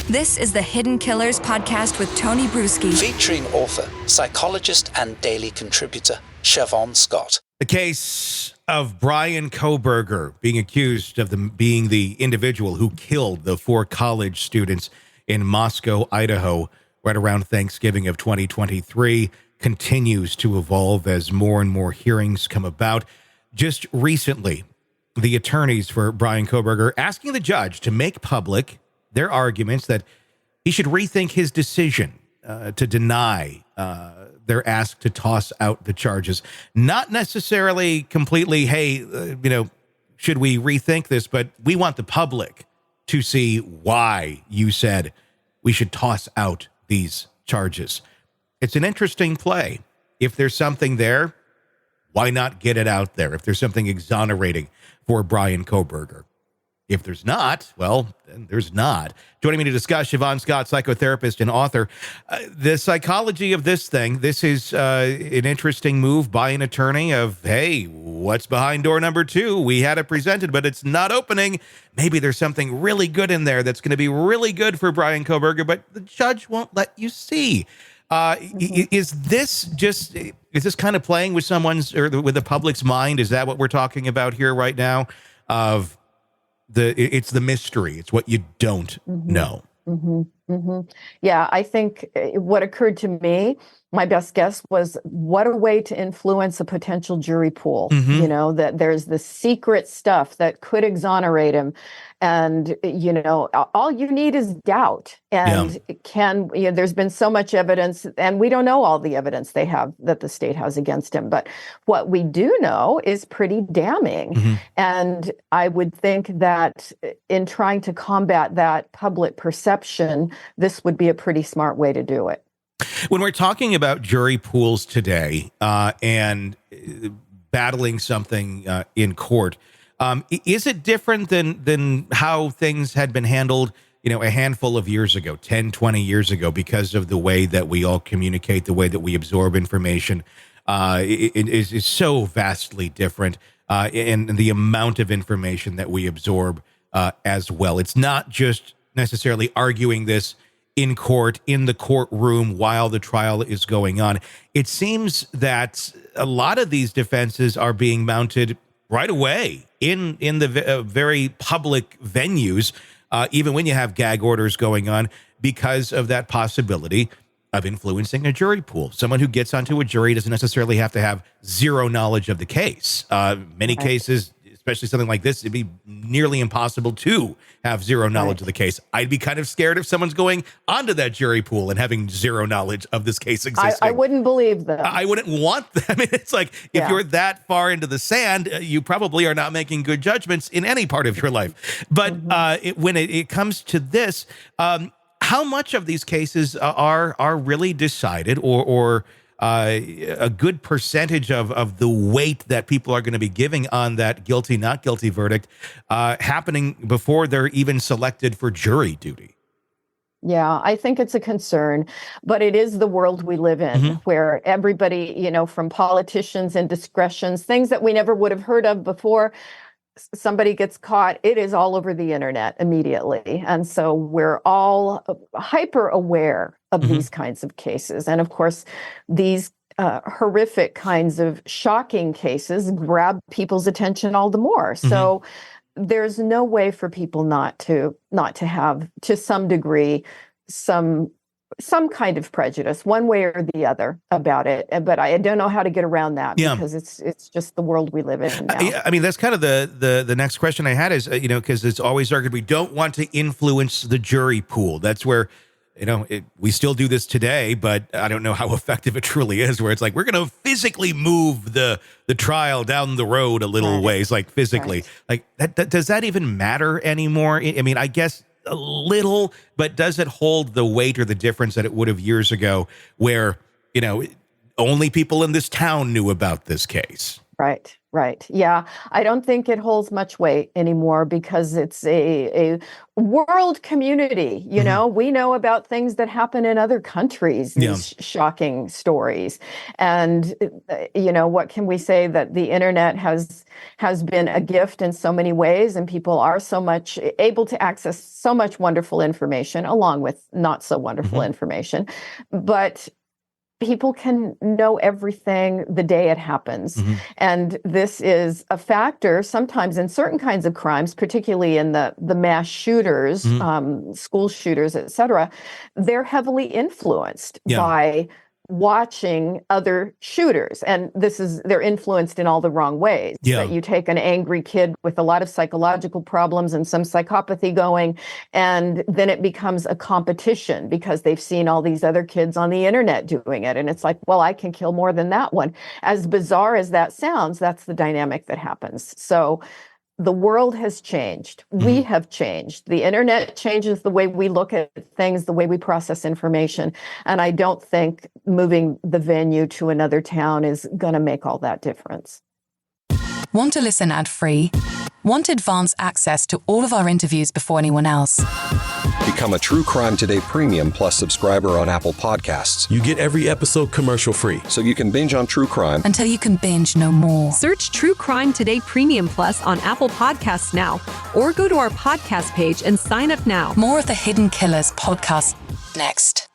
This is the Hidden Killers podcast with Tony Brueski. Featuring author, psychologist, and daily contributor, Shavaun Scott. The case of Bryan Kohberger being accused of being the individual who killed the 4 college students in Moscow, Idaho, right around Thanksgiving of 2023 continues to evolve as more and more hearings come about. Just recently, the attorneys for Bryan Kohberger asking the judge to make public their arguments that he should rethink his decision to deny their ask to toss out the charges. Not necessarily completely, hey, should we rethink this? But we want the public to see why you said we should toss out these charges. It's an interesting play. If there's something there, why not get it out there? If there's something exonerating for Bryan Kohberger. If there's not, well, then there's not. Joining me to discuss, Shavaun Scott, psychotherapist and author. The psychology of this thing, this is an interesting move by an attorney of, hey, what's behind door number 2? We had it presented, but it's not opening. Maybe there's something really good in there that's going to be really good for Bryan Kohberger, but the judge won't let you see. Is this kind of playing with someone's, or with the public's mind? Is that what we're talking about here right now? It's the mystery. It's what you don't know. Yeah, I think what occurred to me, my best guess was, what a way to influence a potential jury pool. That there's the secret stuff that could exonerate him. And, all you need is doubt. And there's been so much evidence, and we don't know all the evidence that the state has against him. But what we do know is pretty damning. And I would think that in trying to combat that public perception, this would be a pretty smart way to do it. When we're talking about jury pools today and battling something in court, is it different than how things had been handled, a handful of years ago, 10, 20 years ago, because of the way that we all communicate, the way that we absorb information? It is so vastly different, and the amount of information that we absorb as well. It's not just necessarily arguing this in court, in the courtroom, while the trial is going on. It seems that a lot of these defenses are being mounted right away in the very public venues, even when you have gag orders going on, because of that possibility of influencing a jury pool. Someone who gets onto a jury doesn't necessarily have to have zero knowledge of the case. Many cases, especially something like this, it'd be nearly impossible to have zero knowledge of the case. I'd be kind of scared if someone's going onto that jury pool and having zero knowledge of this case existing. I wouldn't believe that. I wouldn't want them. I mean, it's like, if you're that far into the sand, you probably are not making good judgments in any part of your life. But when it comes to this, how much of these cases are really decided, or a good percentage of the weight that people are going to be giving on that guilty, not guilty verdict happening before they're even selected for jury duty? Yeah, I think it's a concern, but it is the world we live in, where everybody, from politicians and discretions, things that we never would have heard of before, somebody gets caught, it is all over the internet immediately. And so we're all hyper aware of these kinds of cases. And of course, these horrific kinds of shocking cases grab people's attention all the more. So there's no way for people not to have, to some degree, some kind of prejudice, one way or the other, about it. But I don't know how to get around that, because it's just the world we live in now. I mean, that's kind of the next question I had is, because it's always argued we don't want to influence the jury pool. That's where, we still do this today, but I don't know how effective it truly is, where it's like, we're going to physically move the trial down the road a little ways, like physically. Like, that does that even matter anymore? I mean, I guess a little, but does it hold the weight or the difference that it would have years ago, where, only people in this town knew about this case? Right. Right. Yeah. I don't think it holds much weight anymore because it's a world community. You know, we know about things that happen in other countries, these shocking stories. And, what can we say? That the internet has been a gift in so many ways, and people are so much able to access so much wonderful information along with not so wonderful information. But people can know everything the day it happens. And this is a factor sometimes in certain kinds of crimes, particularly in the mass shooters, school shooters, et cetera. They're heavily influenced by watching other shooters. And they're influenced in all the wrong ways. That you take an angry kid with a lot of psychological problems and some psychopathy going, and then it becomes a competition because they've seen all these other kids on the internet doing it. And it's like, well, I can kill more than that one. As bizarre as that sounds, that's the dynamic that happens. So the world has changed. We have changed. The internet changes the way we look at things, the way we process information. And I don't think moving the venue to another town is going to make all that difference. Want to listen ad-free? Want advanced access to all of our interviews before anyone else? Become a True Crime Today Premium Plus subscriber on Apple Podcasts. You get every episode commercial-free. So you can binge on true crime until you can binge no more. Search True Crime Today Premium Plus on Apple Podcasts now, or go to our podcast page and sign up now. More of the Hidden Killers podcast next.